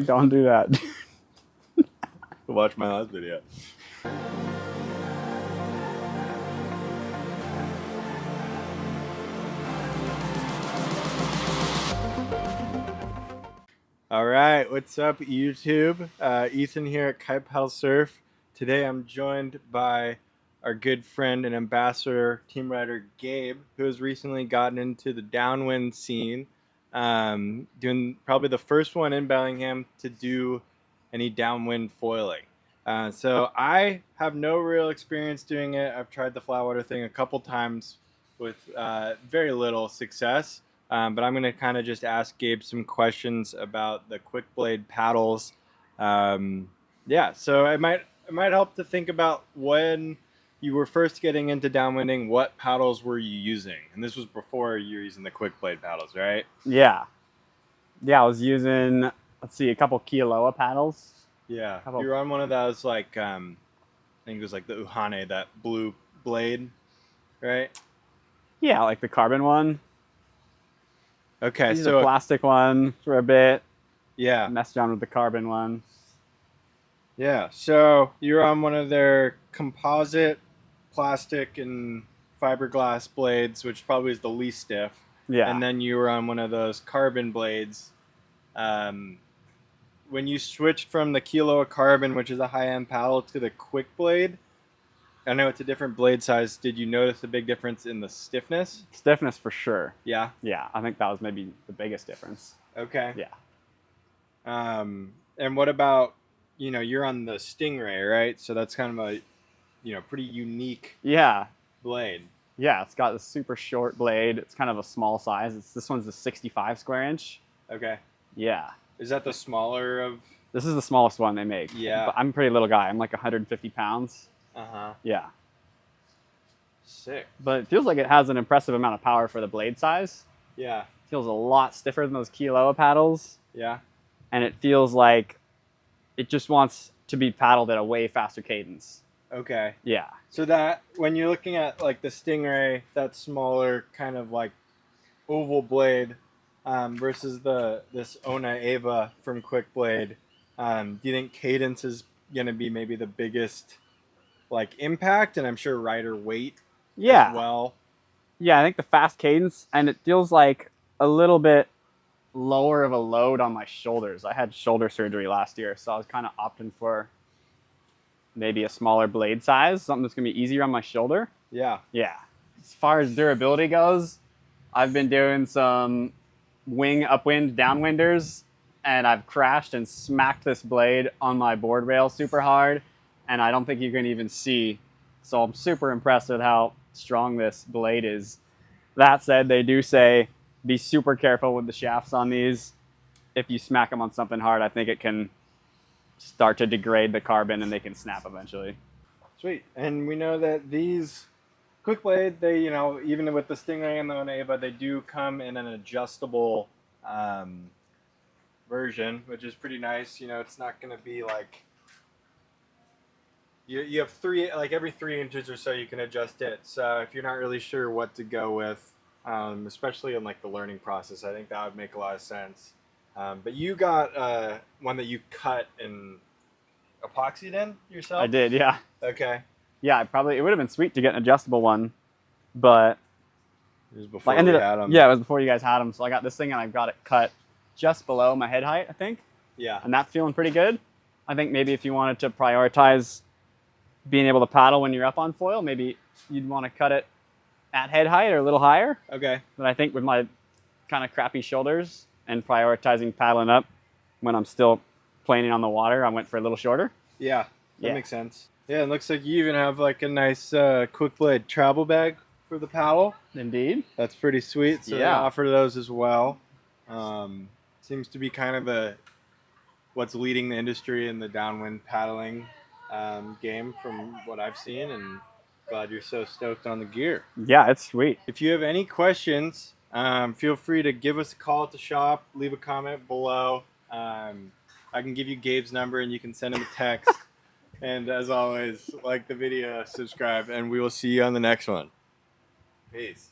Don't do that. Watch my last video. All right, what's up, YouTube? Ethan here at Kite Surf. Today I'm joined by our good friend and ambassador, team rider Gabe, who has recently gotten into the downwind scene, doing probably the first one in Bellingham to do any downwind foiling. So I have no real experience doing it. I've tried the flat water thing a couple times with very little success. But I'm going to kind of just ask Gabe some questions about the QuickBlade paddles. Yeah, so it might help to think about when you were first getting into downwinding, what paddles were you using? And this was before you were using the QuickBlade paddles, right? Yeah. Yeah, I was using, let's see, a couple Kiloa paddles. Yeah, Couple, you were on one of those like I think it was like the Uhane, that blue blade, right? yeah, like the carbon one. Okay, Used a so plastic one for a bit. yeah, Messed around with the carbon one. yeah. So you're on one of their composite plastic and fiberglass blades, which probably is the least stiff. Yeah. And then you were on one of those carbon blades. Um, when you switched from the Kilo of Carbon, which is a high-end paddle, to the Quick Blade, I know it's a different blade size. Did you notice a big difference in the stiffness? Stiffness for sure. Yeah. Yeah, I think that was maybe the biggest difference. Okay. Yeah. And what about, you're on the Stingray, right? So that's kind of a, pretty unique Yeah. blade. Yeah, it's got this super short blade. It's kind of a small size. This one's a 65 square inch. Okay. Yeah. Is that the smaller of? This is the smallest one they make. Yeah. But I'm a pretty little guy. I'm like 150 pounds. Uh-huh. Yeah. Sick. But it feels like it has an impressive amount of power for the blade size. Yeah. It feels a lot stiffer than those Kiloa paddles. Yeah. And it feels like it just wants to be paddled at a way faster cadence. Okay. Yeah. So that when you're looking at like the Stingray, that smaller kind of like oval blade, versus this Ona Ava from QuickBlade, do you think cadence is gonna be maybe the biggest like impact, and I'm sure rider weight as Yeah. well? Yeah, I think the fast cadence, and it feels like a little bit lower of a load on my shoulders. I had shoulder surgery last year, so I was kind of opting for maybe a smaller blade size, something that's gonna be easier on my shoulder. Yeah. Yeah. As far as durability goes, I've been doing some wing upwind downwinders, and I've crashed and smacked this blade on my board rail super hard, and I don't think you can even see. So I'm super impressed with how strong this blade is. That said, they do say be super careful with the shafts on these. If you smack them on something hard, I think it can start to degrade the carbon and they can snap eventually. Sweet. And we know that these QuickBlade, they, even with the Stingray and the Oneva, they do come in an adjustable version, which is pretty nice. It's not going to be like you have three, like every 3 inches or so, you can adjust it. So if you're not really sure what to go with, especially in like the learning process, I think that would make a lot of sense. But you got one that you cut and epoxied in yourself? I did, yeah. Okay. Yeah, it would have been sweet to get an adjustable one, but It was before I ended we up, had them. yeah, it was before you guys had them. So I got this thing and I've got it cut just below my head height, I think. Yeah. And that's feeling pretty good. I think maybe if you wanted to prioritize being able to paddle when you're up on foil, maybe you'd want to cut it at head height or a little higher. Okay. But I think with my kind of crappy shoulders and prioritizing paddling up when I'm still planing on the water, I went for a little shorter. Yeah, that Yeah. makes sense. Yeah, it looks like you even have like a nice QuickBlade travel bag for the paddle. Indeed. That's pretty sweet. So they Yeah. offer those as well. Seems to be kind of what's leading the industry in the downwind paddling game from what I've seen, and glad you're so stoked on the gear. Yeah, it's sweet. If you have any questions, feel free to give us a call at the shop, leave a comment below. I can give you Gabe's number and you can send him a text. And as always, like the video, subscribe, and we will see you on the next one. Peace.